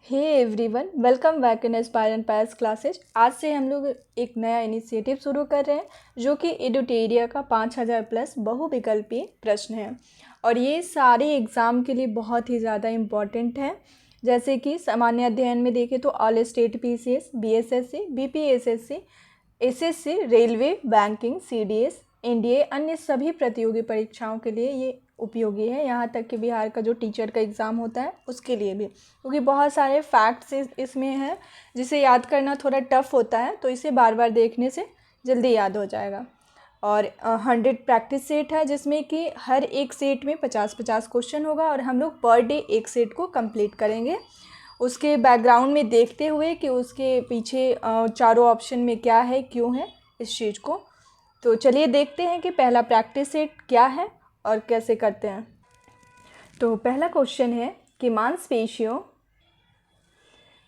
Hey everyone, welcome back in Aspire and पायर्स classes. आज से हम लोग एक नया इनिशिएटिव शुरू कर रहे हैं जो कि एडुटेरिया का 5000 प्लस बहुविकल्पीय प्रश्न है और ये सारे एग्ज़ाम के लिए बहुत ही ज़्यादा इम्पॉर्टेंट है। जैसे कि सामान्य अध्ययन में देखें तो all state PCS, BSSC, BPSSC, SSC, railway, banking, CDS, NDA, अन्य सभी प्रतियोगी परीक्षाओं के लिए ये उपयोगी है। यहाँ तक कि बिहार का जो टीचर का एग्ज़ाम होता है उसके लिए भी, क्योंकि बहुत सारे फैक्ट्स इसमें हैं जिसे याद करना थोड़ा टफ होता है, तो इसे बार बार देखने से जल्दी याद हो जाएगा। और 100 प्रैक्टिस सेट है जिसमें कि हर एक सेट में 50-50 क्वेश्चन होगा और हम लोग पर डे एक सेट को कंप्लीट करेंगे। उसके बैकग्राउंड में देखते हुए कि उसके पीछे चारों ऑप्शन में क्या है, क्यों है इस चीज़ को। तो चलिए देखते हैं कि पहला प्रैक्टिस सेट क्या है और कैसे करते हैं। तो पहला क्वेश्चन है कि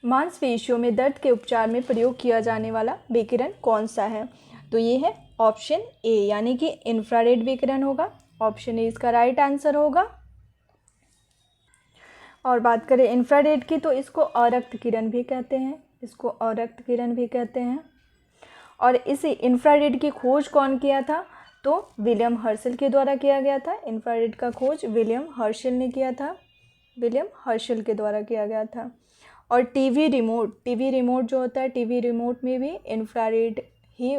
मांसपेशियों में दर्द के उपचार में प्रयोग किया जाने वाला विकिरण कौन सा है। तो ये है ऑप्शन ए, यानी कि इंफ्रारेड विकिरण होगा। ऑप्शन ए इसका राइट आंसर होगा। और बात करें इंफ्रारेड की तो इसको अरक्त किरण भी कहते हैं, और इसी इंफ्रारेड की खोज कौन किया था, तो विलियम हर्शल के द्वारा किया गया था। इंफ्रारेड का खोज विलियम हर्शल ने किया था, विलियम हर्शल के द्वारा किया गया था। और टीवी रिमोट जो होता है, टीवी रिमोट में भी इंफ्रारेड ही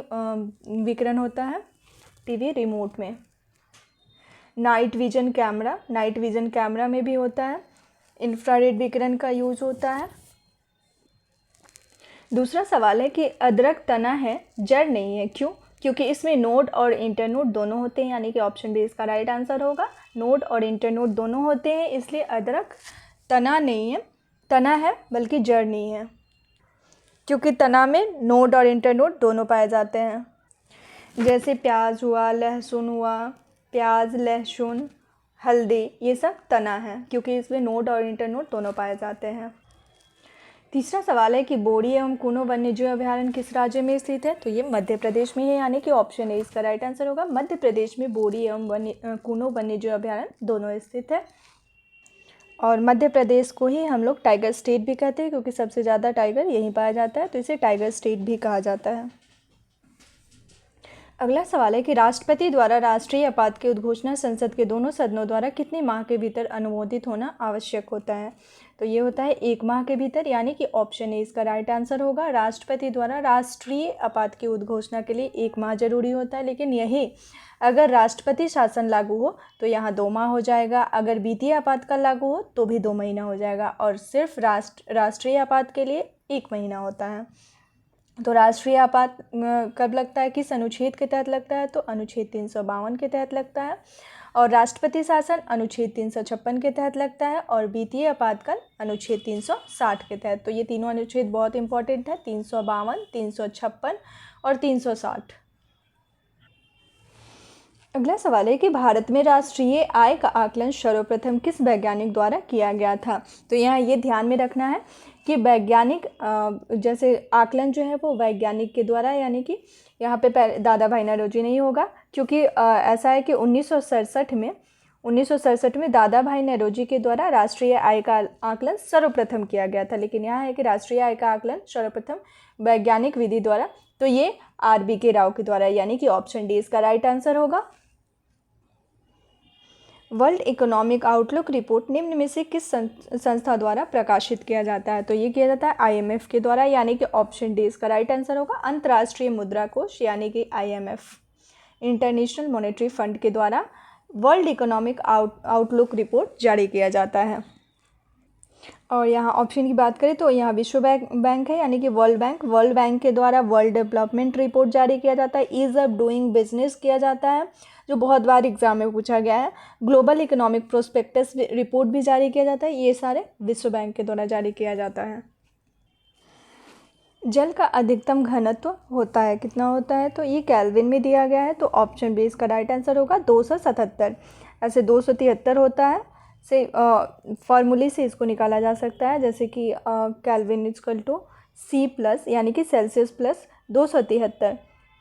विकिरण होता है टीवी रिमोट में। नाइट विजन कैमरा में भी होता है, इंफ्रारेड विकिरण का यूज होता है। दूसरा सवाल है कि अदरक तना है, जड़ नहीं है, क्यों? क्योंकि इसमें नोड और इंटरनोड दोनों होते हैं, यानी कि ऑप्शन बी इसका राइट आंसर होगा। नोड और इंटरनोड दोनों होते हैं, इसलिए अदरक तना नहीं है, तना है बल्कि जड़ नहीं है, क्योंकि तना में नोड और इंटरनोड दोनों पाए जाते हैं। जैसे प्याज हुआ, लहसुन हुआ, प्याज, लहसुन, हल्दी, ये सब तना है क्योंकि इसमें नोड और इंटरनोड दोनों पाए जाते हैं। तीसरा सवाल है कि बोरी एवं कूनो वन्यजीव अभयारण्य किस राज्य में स्थित है। तो ये मध्य प्रदेश में है, यानी कि ऑप्शन ए इसका राइट आंसर होगा। मध्य प्रदेश में बोरी एवं कूनो वन्यजीव अभयारण्य दोनों स्थित है। और मध्य प्रदेश को ही हम लोग टाइगर स्टेट भी कहते हैं क्योंकि सबसे ज़्यादा टाइगर यहीं पाया जाता है, तो इसे टाइगर स्टेट भी कहा जाता है। अगला सवाल है कि राष्ट्रपति द्वारा राष्ट्रीय आपात की उद्घोषणा संसद के दोनों सदनों द्वारा कितने माह के भीतर अनुमोदित होना आवश्यक होता है। तो ये होता है 1 माह के भीतर, यानी कि ऑप्शन ए इसका राइट आंसर होगा। राष्ट्रपति द्वारा राष्ट्रीय आपात की उद्घोषणा के लिए 1 माह जरूरी होता है, लेकिन यही अगर राष्ट्रपति शासन लागू हो तो यहाँ 2 माह हो जाएगा। अगर वित्तीय आपातकाल लागू हो तो भी 2 महीना हो जाएगा, और सिर्फ राष्ट्रीय आपात के लिए 1 महीना होता है। तो राष्ट्रीय आपात कब लगता है, किस अनुच्छेद के तहत लगता है, तो अनुच्छेद 352 के तहत लगता है। और राष्ट्रपति शासन अनुच्छेद 356 के तहत लगता है, और वित्तीय आपातकाल अनुच्छेद 360 के तहत। तो ये तीनों अनुच्छेद बहुत इंपॉर्टेंट है, 352, 356 और 360। अगला सवाल है कि भारत में राष्ट्रीय आय का आकलन सर्वप्रथम किस वैज्ञानिक द्वारा किया गया था। तो यहाँ ये ध्यान में रखना है कि वैज्ञानिक जैसे आकलन जो है वो वैज्ञानिक के द्वारा, यानी कि यहाँ पे दादा भाई नौरोजी नहीं होगा, क्योंकि ऐसा है कि 1967 में दादा भाई नौरोजी के द्वारा राष्ट्रीय आय का आकलन सर्वप्रथम किया गया था, लेकिन यहाँ है कि राष्ट्रीय आय का आकलन सर्वप्रथम वैज्ञानिक विधि द्वारा, तो ये RBK राव के द्वारा, यानी कि ऑप्शन डी इसका राइट आंसर होगा। वर्ल्ड इकोनॉमिक आउटलुक रिपोर्ट निम्न में से किस संस्था द्वारा प्रकाशित किया जाता है। तो ये किया जाता है IMF के द्वारा, यानी कि ऑप्शन डी इसका राइट आंसर होगा। अंतर्राष्ट्रीय मुद्रा कोष यानी कि IMF, इंटरनेशनल मॉनेटरी फंड के द्वारा वर्ल्ड इकोनॉमिक आउटलुक रिपोर्ट जारी किया जाता है। और यहाँ ऑप्शन की बात करें तो यहाँ विश्व बैंक है, यानी कि वर्ल्ड बैंक के द्वारा वर्ल्ड डेवलपमेंट रिपोर्ट जारी किया जाता है। ईज ऑफ डूइंग बिजनेस किया जाता है, जो बहुत बार एग्जाम में पूछा गया है। ग्लोबल इकोनॉमिक प्रोस्पेक्टस रिपोर्ट भी जारी किया जाता है, ये सारे विश्व बैंक के द्वारा जारी किया जाता है। जल का अधिकतम घनत्व होता है, कितना होता है, तो ये केल्विन में दिया गया है, तो ऑप्शन बी इसका राइट आंसर होगा 277। ऐसे 273 होता है, से फॉर्मूले से इसको निकाला जा सकता है, जैसे कि केल्विन इक्वल टू C+, यानी कि सेल्सियस प्लस 273।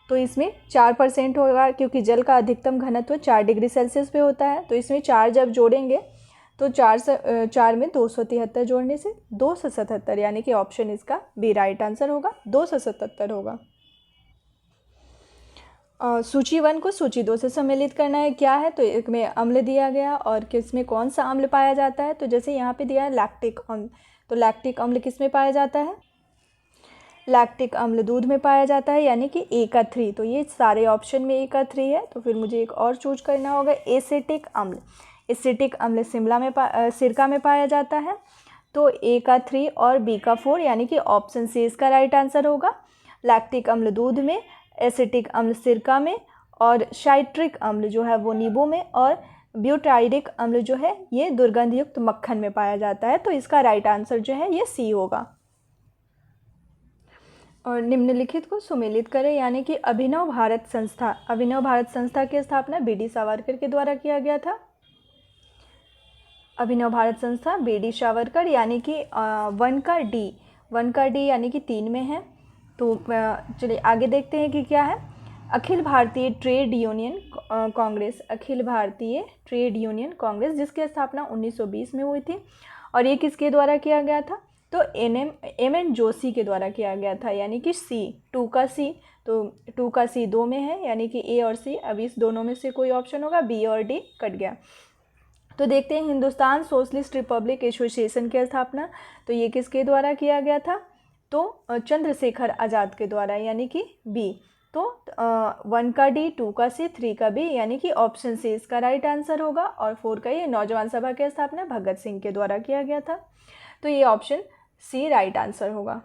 तो इसमें 4% होगा, क्योंकि जल का अधिकतम घनत्व 4 डिग्री सेल्सियस पे होता है, तो इसमें 4 जब जोड़ेंगे तो 4 में 273 जोड़ने से 277, यानी कि ऑप्शन इसका बी राइट आंसर होगा, 277 होगा। सूची 1 को सूची 2 से सम्मिलित करना है। क्या है, तो एक में अम्ल दिया गया और किसमें कौन सा अम्ल पाया जाता है, तो जैसे यहाँ पे दिया है लैक्टिक अम्ल, तो लैक्टिक अम्ल किस में पाया जाता है, लैक्टिक अम्ल दूध में पाया जाता है, यानी कि ए का 3। तो ये सारे ऑप्शन में ए का 3 है, तो फिर मुझे एक और चूज करना होगा, एसिटिक अम्ल। एसिटिक अम्ल सिरका में पाया जाता है, तो ए का 3 और बी का 4, यानी कि ऑप्शन सी इसका राइट आंसर होगा। लैक्टिक अम्ल दूध में, एसिटिक अम्ल सिरका में, और साइट्रिक अम्ल जो है वो नींबू में, और ब्यूटाइरिक अम्ल जो है ये दुर्गंध युक्त मक्खन में पाया जाता है। तो इसका राइट आंसर जो है ये सी होगा। और निम्नलिखित को सुमेलित करें, यानी कि अभिनव भारत संस्था की स्थापना बी.डी. सावरकर के द्वारा किया गया था। अभिनव भारत संस्था बी.डी. सावरकर, यानी कि 1 का डी यानी कि 3 में है। तो चलिए आगे देखते हैं कि क्या है। अखिल भारतीय ट्रेड यूनियन कांग्रेस, जिसकी स्थापना 1920 में हुई थी, और ये किसके द्वारा किया गया था, तो एम.एन. जोशी के द्वारा किया गया था, यानी कि सी, 2 का सी। तो 2 का सी 2 में है, यानी कि ए और सी, अब इस दोनों में से कोई ऑप्शन होगा, बी और डी कट गया। तो देखते हैं हिंदुस्तान सोशलिस्ट रिपब्लिक एसोसिएशन की स्थापना, तो ये किसके द्वारा किया गया था, तो चंद्रशेखर आज़ाद के द्वारा, यानी कि बी। तो 1 का डी, 2 का सी, 3 का बी, यानी कि ऑप्शन सी इसका राइट आंसर होगा। और 4 का ये नौजवान सभा की स्थापना भगत सिंह के द्वारा किया गया था, तो ये ऑप्शन सी राइट आंसर होगा।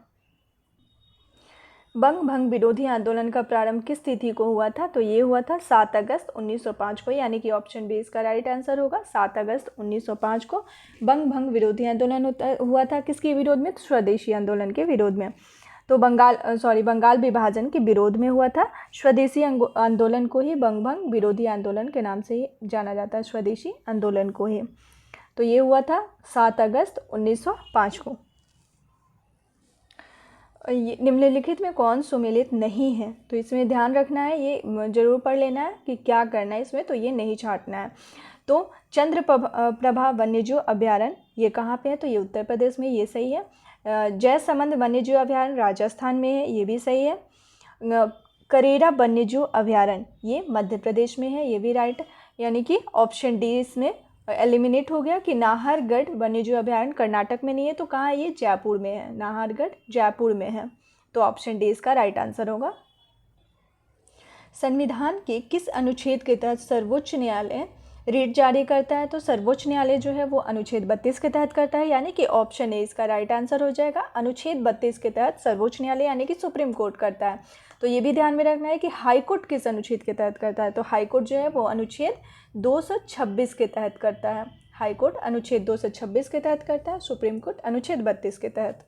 बंग भंग विरोधी आंदोलन का प्रारंभ किस तिथि को हुआ था, तो ये हुआ था 7 अगस्त 1905 को, यानी कि ऑप्शन बी इसका राइट आंसर होगा। 7 अगस्त 1905 को बंग भंग विरोधी आंदोलन हुआ था, किसके विरोध में, स्वदेशी आंदोलन के विरोध में। तो बंगाल विभाजन के विरोध में हुआ था। स्वदेशी आंदोलन को ही बंग भंग विरोधी आंदोलन के नाम से ही जाना जाता है, स्वदेशी आंदोलन को ही। तो ये हुआ था 7 अगस्त 1905 को। निम्नलिखित में कौन सुमेलित नहीं है, तो इसमें ध्यान रखना है, ये जरूर पढ़ लेना है कि क्या करना है इसमें, तो ये नहीं छांटना है। तो चंद्रप्रभा वन्यजीव अभयारण्य ये कहाँ पे है, तो ये उत्तर प्रदेश में, ये सही है। जयसमंद वन्यजीव अभयारण्य राजस्थान में है, ये भी सही है। करेरा वन्यजीव अभयारण्य ये मध्य प्रदेश में है, ये भी राइट, यानी कि ऑप्शन डी इसमें एलिमिनेट हो गया कि नाहरगढ़ वन्यजीव अभयारण्य कर्नाटक में नहीं है, तो कहाँ है, ये जयपुर में है, नाहरगढ़ जयपुर में है, तो ऑप्शन डी इसका राइट आंसर होगा। संविधान के किस अनुच्छेद के तहत सर्वोच्च न्यायालय रिट जारी करता है, तो सर्वोच्च न्यायालय जो है वो अनुच्छेद 32 के तहत करता है, यानी कि ऑप्शन ए इसका राइट आंसर हो जाएगा। अनुच्छेद 32 के तहत सर्वोच्च न्यायालय यानी कि सुप्रीम कोर्ट करता है। तो ये भी ध्यान में रखना है कि हाई कोर्ट किस अनुच्छेद के तहत करता है, तो हाई कोर्ट जो है वो अनुच्छेद 226 के तहत करता है। हाई कोर्ट अनुच्छेद 226 के तहत करता है, सुप्रीम कोर्ट अनुच्छेद 32 के तहत।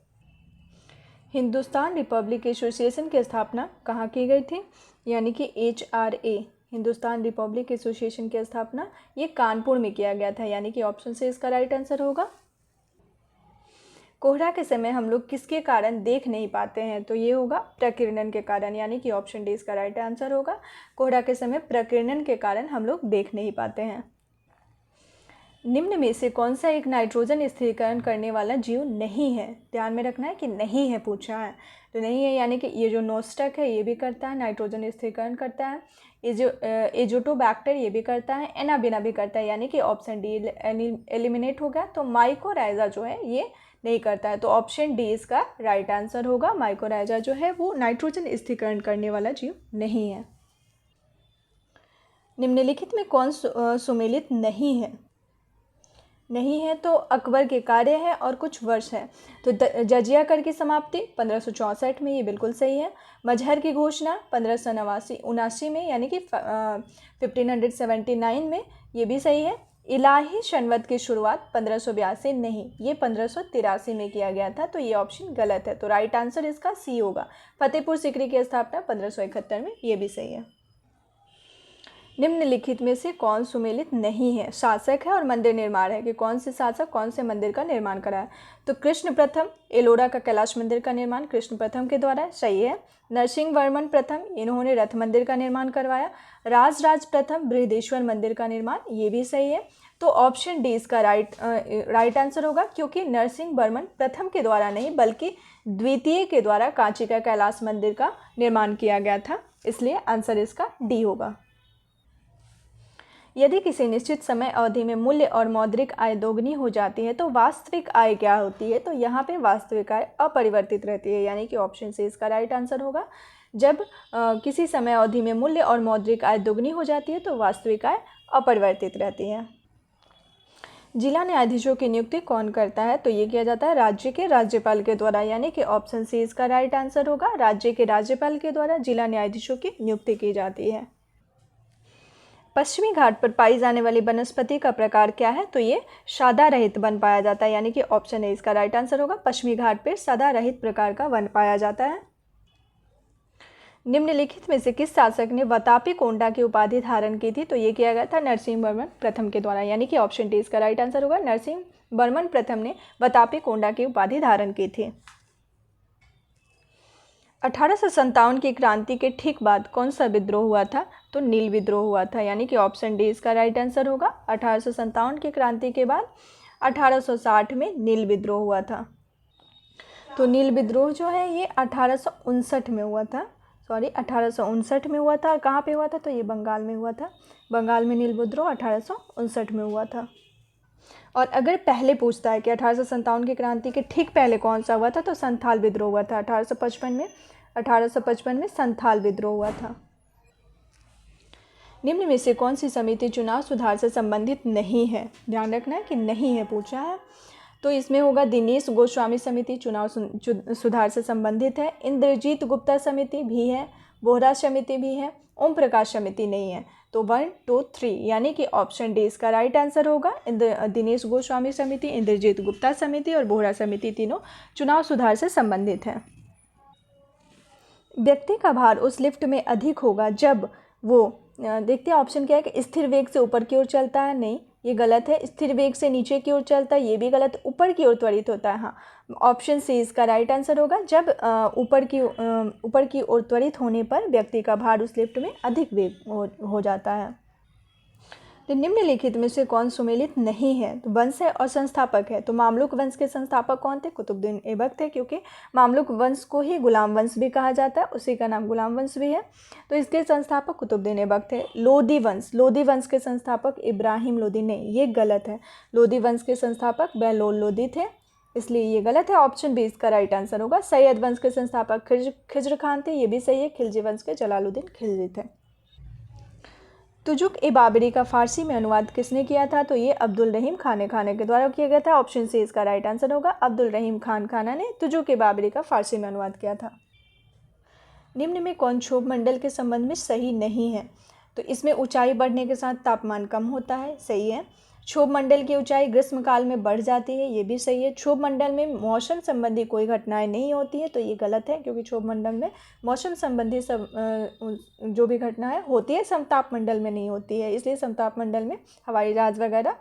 हिंदुस्तान रिपब्लिक एसोसिएशन की स्थापना कहाँ की गई थी, यानी कि HRA हिंदुस्तान रिपब्लिक एसोसिएशन की स्थापना ये कानपुर में किया गया था, यानी कि ऑप्शन से इसका राइट आंसर होगा। कोहरा के समय हम लोग किसके कारण देख नहीं पाते हैं, तो ये होगा प्रकीर्णन के कारण, यानी कि ऑप्शन डी इसका राइट आंसर होगा। कोहरा के समय प्रकीर्णन के कारण हम लोग देख नहीं पाते हैं। निम्न में से कौन सा एक नाइट्रोजन स्थिरीकरण करने वाला जीव नहीं है, ध्यान में रखना है कि नहीं है पूछा है, तो नहीं है, यानी कि ये जो नोस्टक है ये भी करता है, नाइट्रोजन स्थिरीकरण करता है। ये जो एजोटोबैक्टर ये भी करता है, एनाबिना भी करता है, यानी कि ऑप्शन डी एलिमिनेट हो गया। तो माइकोराइजा जो है ये नहीं करता है, तो ऑप्शन डी इसका राइट आंसर होगा। माइकोराइजा जो है वो नाइट्रोजन स्थिरीकरण करने वाला जीव नहीं है। निम्नलिखित में कौन सुमेलित नहीं है, तो अकबर के कार्य है और कुछ वर्ष है। तो जजिया कर की समाप्ति 1564 में, ये बिल्कुल सही है। मजहर की घोषणा 1579 में, यानी कि 1579 में, ये भी सही है। इलाही शनवत की शुरुआत 1582 नहीं, ये 1583 में किया गया था, तो ये ऑप्शन गलत है, तो राइट आंसर इसका सी होगा। फतेहपुर सीकरी की स्थापना 1571 में, ये भी सही है। निम्नलिखित में से कौन सुमेलित नहीं है, शासक है और मंदिर निर्माण है, कि कौन से शासक कौन से मंदिर का निर्माण कराया, तो कृष्ण प्रथम एलोरा का कैलाश मंदिर का निर्माण कृष्ण प्रथम के द्वारा, सही है। नरसिंह वर्मन प्रथम इन्होंने रथ मंदिर का निर्माण करवाया। राजराज प्रथम बृहदेश्वर मंदिर का निर्माण, ये भी सही है। तो ऑप्शन डी इसका राइट आंसर होगा, क्योंकि नरसिंह वर्मन प्रथम के द्वारा नहीं बल्कि द्वितीय के द्वारा कांची का कैलाश मंदिर का निर्माण किया गया था, इसलिए आंसर इसका डी होगा। यदि किसी निश्चित समय अवधि में मूल्य और मौद्रिक आय दोगुनी हो जाती है तो वास्तविक आय क्या होती है? तो यहाँ पे वास्तविक आय अपरिवर्तित रहती है, यानी कि ऑप्शन सी इसका राइट आंसर होगा। जब किसी समय अवधि में मूल्य और मौद्रिक आय दोगुनी हो जाती है तो वास्तविक आय अपरिवर्तित रहती है। जिला न्यायाधीशों की नियुक्ति कौन करता है? तो ये किया जाता है राज्य के राज्यपाल के द्वारा, यानी कि ऑप्शन सी इसका राइट आंसर होगा। राज्य के राज्यपाल के द्वारा जिला न्यायाधीशों की नियुक्ति की जाती है। पश्चिमी घाट पर पाई जाने वाली वनस्पति का प्रकार क्या है? तो ये सादा रहित वन पाया जाता है, यानी कि ऑप्शन ए इसका राइट आंसर होगा। पश्चिमी घाट पर सादा रहित प्रकार का वन पाया जाता है। निम्नलिखित में से किस शासक ने वतापी कोंडा की उपाधि धारण की थी? तो ये किया गया था नरसिंह वर्मन प्रथम के द्वारा, यानी कि ऑप्शन डी इसका राइट आंसर होगा। नरसिंह वर्मन प्रथम ने वतापी कोंडा की उपाधि धारण की थी। 1857 की क्रांति के ठीक बाद कौन सा विद्रोह हुआ था? तो नील विद्रोह हुआ था, यानी कि ऑप्शन डी इसका राइट आंसर होगा। 1857 की क्रांति के बाद 1860 में नील विद्रोह हुआ था। तो नील विद्रोह जो है ये 1859 में हुआ था, 1859 में हुआ था। कहाँ पे हुआ था? तो ये बंगाल में हुआ था। बंगाल में नील विद्रोह 1859 में हुआ था। और अगर पहले पूछता है कि 1857 की क्रांति के ठीक पहले कौन सा हुआ था, तो संथाल विद्रोह हुआ था 1855 में संथाल विद्रोह हुआ था। निम्न में से कौन सी समिति चुनाव सुधार से संबंधित नहीं है? ध्यान रखना है कि नहीं है पूछा है। तो इसमें होगा दिनेश गोस्वामी समिति चुनाव सुधार से संबंधित है, इंद्रजीत गुप्ता समिति भी है, बोहरा समिति भी है, ओम प्रकाश समिति नहीं है। तो 1, 2, 3 यानी कि ऑप्शन डी इसका राइट आंसर होगा। दिनेश गोस्वामी समिति, इंद्रजीत गुप्ता समिति और बोहरा समिति तीनों चुनाव सुधार से संबंधित है। व्यक्ति का भार उस लिफ्ट में अधिक होगा जब वो, देखते हैं ऑप्शन क्या है कि स्थिर वेग से ऊपर की ओर चलता है, नहीं ये गलत है। स्थिर वेग से नीचे की ओर चलता है, ये भी गलत। ऊपर की ओर त्वरित होता है, हाँ ऑप्शन सी इसका राइट आंसर होगा। जब ऊपर की ओर त्वरित होने पर व्यक्ति का भार उस लिफ्ट में अधिक वेग हो जाता है। तो निम्नलिखित में से कौन सुमेलित नहीं है? तो वंश है और संस्थापक है। तो मामलुक वंश के संस्थापक कौन थे? कुतुबुद्दीन ऐबक थे, क्योंकि मामलुक वंश को ही गुलाम वंश भी कहा जाता है, उसी का नाम गुलाम वंश भी है। तो इसके संस्थापक कुतुबुद्दीन ऐबक थे। लोधी वंश के संस्थापक इब्राहिम लोदी, नहीं ये गलत है। लोधी वंश के संस्थापक बहलोल लोदी थे, इसलिए ये गलत है। ऑप्शन बी इसका राइट आंसर होगा। सैयद वंश के संस्थापक खिज्र खान थे, ये भी सही है। खिलजी वंश के जलालुद्दीन खिलजी थे। तुजुक ए बाबरी का फारसी में अनुवाद किसने किया था? तो ये अब्दुल रहीम खान खाना के द्वारा किया गया था। ऑप्शन सी इसका राइट आंसर होगा। अब्दुल रहीम खान खाना ने तुजुक ए बाबरी का फारसी में अनुवाद किया था। निम्न में कौन क्षोभ मंडल के संबंध में सही नहीं है? तो इसमें ऊंचाई बढ़ने के साथ तापमान कम होता है, सही है। क्षोभ मंडल की ऊंचाई ग्रीष्म काल में बढ़ जाती है, ये भी सही है। क्षोभ मंडल में मौसम संबंधी कोई घटनाएं नहीं होती है, तो ये गलत है, क्योंकि क्षोभ मंडल में मौसम संबंधी सब जो भी घटनाएं होती है समताप मंडल में नहीं होती है, इसलिए समताप मंडल में हवाई जहाज वगैरह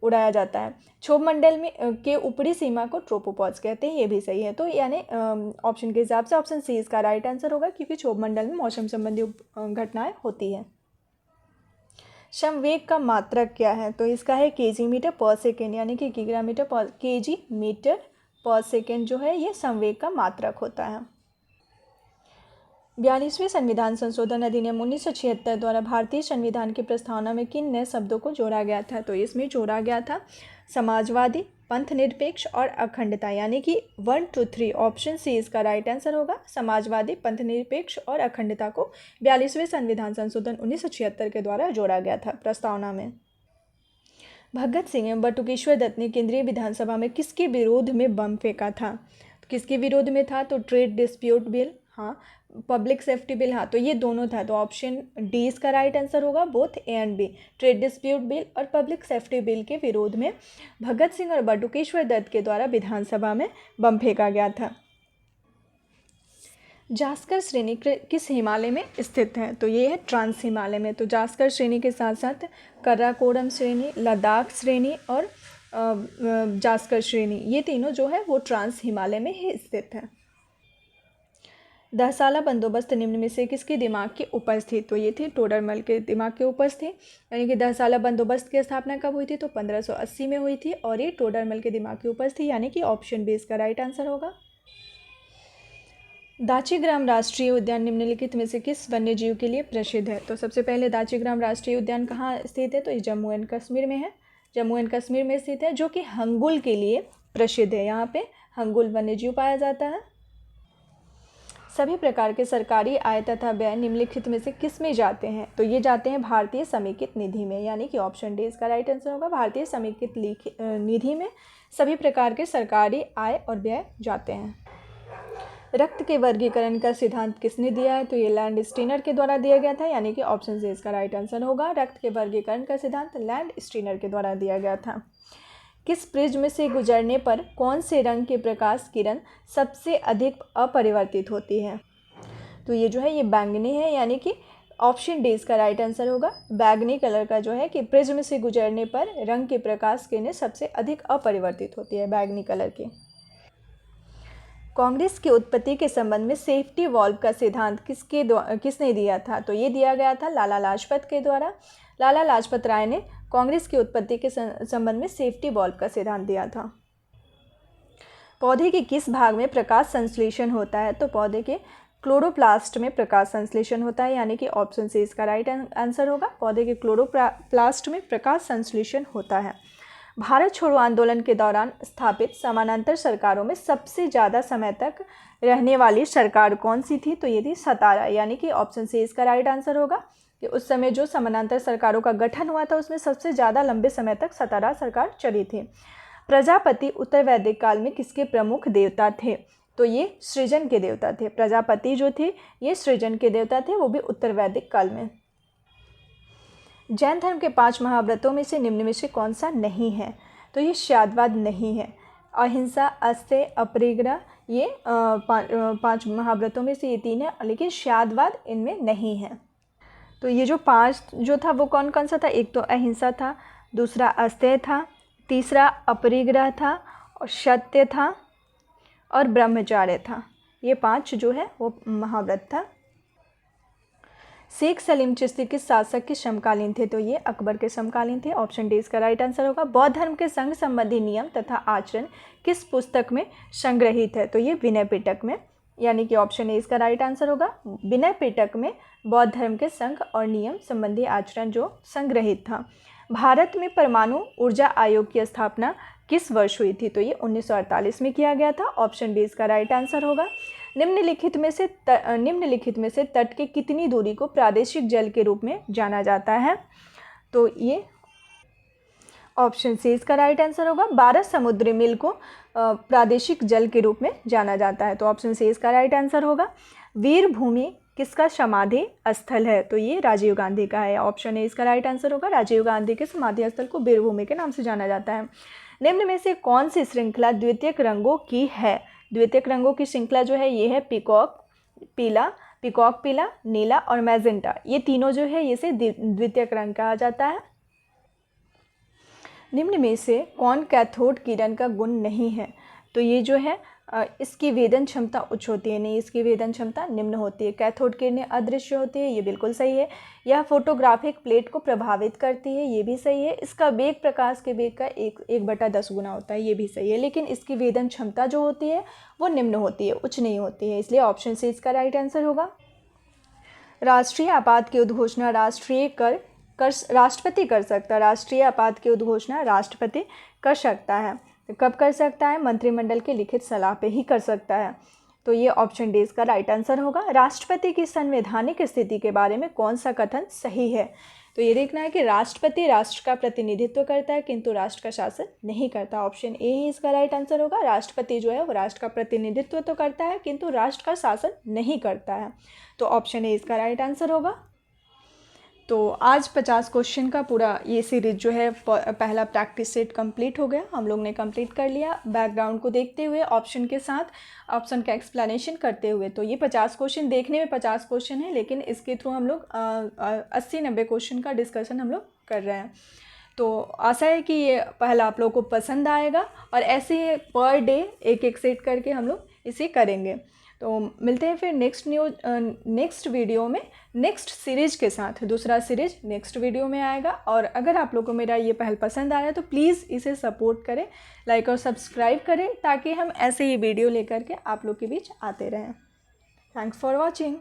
उड़ाया जाता है। क्षोभ मंडल में के ऊपरी सीमा को ट्रोपोपॉज कहते हैं, ये भी सही है। तो यानी ऑप्शन के हिसाब से ऑप्शन सी इसका राइट आंसर होगा, क्योंकि क्षोभ मंडल में मौसम संबंधी घटनाएं होती है। समवेग का मात्रक क्या है? तो इसका है केजी मीटर पर सेकेंड, यानी कि केजी मीटर पर सेकेंड जो है ये समवेग का मात्रक होता है। 42वें संविधान संशोधन अधिनियम 1976 द्वारा भारतीय संविधान की प्रस्तावना में किन नए शब्दों को जोड़ा गया था? तो इसमें जोड़ा गया था समाजवादी, पंथ निरपेक्ष और अखंडता, यानी कि 1, 2, 3 ऑप्शन सी इसका राइट आंसर होगा। समाजवादी, पंथ निरपेक्ष और अखंडता को 42वें संविधान संशोधन 1976 के द्वारा जोड़ा गया था प्रस्तावना में। भगत सिंह एवं बटुकेश्वर दत्त ने केंद्रीय विधानसभा में किसके विरोध में बम फेंका था? तो किसके विरोध में था? तो ट्रेड डिस्प्यूट बिल, हाँ, पब्लिक सेफ्टी बिल, हाँ तो ये दोनों था। तो ऑप्शन डी इसका राइट आंसर होगा। Both A and B, trade dispute bill और पब्लिक सेफ्टी बिल के विरोध में भगत सिंह और बटुकेश्वर दत्त के द्वारा विधानसभा में बम फेंका गया था। जास्कर श्रेणी किस हिमालय में स्थित है? तो ये है ट्रांस हिमालय में। तो जास्कर श्रेणी के साथ साथ कराकोरम श्रेणी, लद्दाख श्रेणी और जास्कर श्रेणी, ये तीनों जो है वो ट्रांस हिमालय में ही स्थित है। दहसाला बंदोबस्त निम्न में से किसके दिमाग की उपज थी? तो ये थी टोडरमल के दिमाग की उपज थी। यानी कि दहसाला बंदोबस्त की स्थापना कब हुई थी? तो 1580 में हुई थी और ये टोडरमल के दिमाग की उपज थी, यानी कि ऑप्शन बी इसका राइट आंसर होगा। दाचीग्राम राष्ट्रीय उद्यान निम्नलिखित में से किस वन्य जीव के लिए प्रसिद्ध है? तो सबसे पहले दाचीग्राम राष्ट्रीय उद्यान कहाँ स्थित है? तो ये जम्मू एंड कश्मीर में है, जम्मू एंड कश्मीर में स्थित है, जो कि हंगुल के लिए प्रसिद्ध है। यहाँ पे हंगुल वन्य जीव पाया जाता है। सभी प्रकार के सरकारी आय तथा व्यय निम्नलिखित में से किस में जाते हैं? तो ये जाते हैं भारतीय समेकित निधि में, यानी कि ऑप्शन डी इसका राइट आंसर होगा। भारतीय समेकित निधि में सभी प्रकार के सरकारी आय और व्यय जाते हैं। रक्त के वर्गीकरण का सिद्धांत किसने दिया है? तो ये लैंड स्टीनर के द्वारा दिया गया था, यानी कि ऑप्शन सी इसका राइट आंसर होगा। रक्त के वर्गीकरण का सिद्धांत लैंड स्टीनर के द्वारा दिया गया था। किस प्रिज्म से गुजरने पर कौन से रंग के प्रकाश किरण सबसे अधिक अपरिवर्तित होती है? तो ये जो है ये बैंगनी है, यानी कि ऑप्शन डी इसका राइट आंसर होगा। बैंगनी कलर का जो है कि प्रिज्म से गुजरने पर रंग के प्रकाश किरणें सबसे अधिक अपरिवर्तित होती है बैंगनी कलर की। कांग्रेस की उत्पत्ति के संबंध में सेफ्टी वॉल्व का सिद्धांत किसने दिया था? तो ये दिया गया था लाला लाजपत के द्वारा। लाला लाजपत राय ने कांग्रेस की उत्पत्ति के संबंध में सेफ्टी वॉल्व का सिद्धांत दिया था। पौधे के किस भाग में प्रकाश संश्लेषण होता है? तो पौधे के क्लोरोप्लास्ट में प्रकाश संश्लेषण होता है, यानी कि ऑप्शन सी इसका राइट आंसर होगा। पौधे के क्लोरोप्लास्ट में प्रकाश संश्लेषण होता है। भारत छोड़ो आंदोलन के दौरान स्थापित समानांतर सरकारों में सबसे ज़्यादा समय तक रहने वाली सरकार कौन सी थी? तो ये थी सतारा, यानी कि ऑप्शन सी इसका राइट आंसर होगा कि उस समय जो समानांतर सरकारों का गठन हुआ था उसमें सबसे ज़्यादा लंबे समय तक सतारा सरकार चली थी। प्रजापति उत्तर वैदिक काल में किसके प्रमुख देवता थे? तो ये सृजन के देवता थे। प्रजापति जो थे ये सृजन के देवता थे, वो भी उत्तर वैदिक काल में। जैन धर्म के 5 महाव्रतों में से निम्न में से कौन सा नहीं है? तो ये श्यादवाद नहीं है। अहिंसा, अस्तेय, अपरिग्रह, ये 5 महाव्रतों में से ये 3 है, लेकिन श्यादवाद इनमें नहीं है। तो ये जो 5 जो था वो कौन कौन सा था? एक तो अहिंसा था, दूसरा अस्तेय था, तीसरा अपरिग्रह था, और सत्य था, और ब्रह्मचार्य था। ये 5 जो है वो महाव्रत था। शेख सलीम चिश्ती किस शासक के समकालीन थे? तो ये अकबर के समकालीन थे। ऑप्शन डी इसका राइट आंसर होगा। बौद्ध धर्म के संघ संबंधी नियम तथा आचरण किस पुस्तक में संग्रहित है? तो ये विनय पिटक में, यानी कि ऑप्शन ए इसका राइट आंसर होगा। विनय पिटक में बौद्ध धर्म के संघ और नियम संबंधी आचरण जो संग्रहित था। भारत में परमाणु ऊर्जा आयोग की स्थापना किस वर्ष हुई थी? तो ये 1948 में किया गया था। ऑप्शन बी इसका राइट आंसर होगा। निम्नलिखित में से तट की कितनी दूरी को प्रादेशिक जल के रूप में जाना जाता है? तो ये ऑप्शन सी इसका राइट आंसर होगा। 12 समुद्री मील को प्रादेशिक जल के रूप में जाना जाता है, तो ऑप्शन सी इसका राइट आंसर होगा। वीर भूमि किसका समाधि स्थल है? तो ये राजीव गांधी का है। ऑप्शन ए इसका राइट आंसर होगा। राजीव गांधी के समाधि स्थल को वीर भूमि के नाम से जाना जाता है। निम्न में से कौन सी श्रृंखला द्वितीयक रंगों की है? द्वितीयक रंगों की श्रृंखला जो है ये है पीकॉक पीला, नीला और मैजेंटा। ये तीनों जो है इसे द्वितीयक रंग कहा जाता है। निम्न में से कौन कैथोड किरण का गुण नहीं है? तो ये जो है इसकी वेदन क्षमता उच्च होती है, नहीं इसकी वेदन क्षमता निम्न होती है। कैथोड किरणें अदृश्य होती है, ये बिल्कुल सही है। यह फोटोग्राफिक प्लेट को प्रभावित करती है, ये भी सही है। इसका वेग प्रकाश के वेग का 1/10 गुना होता है, ये भी सही है। लेकिन इसकी वेदन क्षमता जो होती है वो निम्न होती है, उच्च नहीं होती है, इसलिए ऑप्शन सी इसका राइट आंसर होगा। राष्ट्रीय आपात की उद्घोषणा राष्ट्रपति कर सकता है। राष्ट्रीय आपात की उद्घोषणा राष्ट्रपति कर सकता है। तो कब कर सकता है? मंत्रिमंडल के लिखित सलाह पे ही कर सकता है। तो ये ऑप्शन डी इसका राइट आंसर होगा। राष्ट्रपति की संवैधानिक स्थिति के बारे में कौन सा कथन सही है? तो ये देखना है कि राष्ट्रपति राष्ट्र का प्रतिनिधित्व करता है किंतु राष्ट्र का शासन नहीं करता। ऑप्शन ए ही इसका राइट आंसर होगा। राष्ट्रपति जो है वो राष्ट्र का प्रतिनिधित्व तो करता है किंतु राष्ट्र का शासन नहीं करता है, तो ऑप्शन ए इसका राइट आंसर होगा। तो आज 50 क्वेश्चन का पूरा ये सीरीज जो है पहला प्रैक्टिस सेट कंप्लीट हो गया, हम लोग ने कंप्लीट कर लिया बैकग्राउंड को देखते हुए, ऑप्शन के साथ ऑप्शन का एक्सप्लेनेशन करते हुए। तो ये 50 क्वेश्चन देखने में 50 क्वेश्चन है, लेकिन इसके थ्रू हम लोग 80-90 क्वेश्चन का डिस्कशन हम लोग कर रहे हैं। तो आशा है कि ये पहला आप लोगों को पसंद आएगा और ऐसे पर डे एक सेट करके हम लोग इसे करेंगे। तो मिलते हैं फिर नेक्स्ट वीडियो में नेक्स्ट सीरीज़ के साथ। दूसरा सीरीज नेक्स्ट वीडियो में आएगा। और अगर आप लोगों को मेरा ये पहल पसंद आया तो प्लीज़ इसे सपोर्ट करें, लाइक और सब्सक्राइब करें, ताकि हम ऐसे ही वीडियो लेकर के आप लोग के बीच आते रहें। Thanks for watching.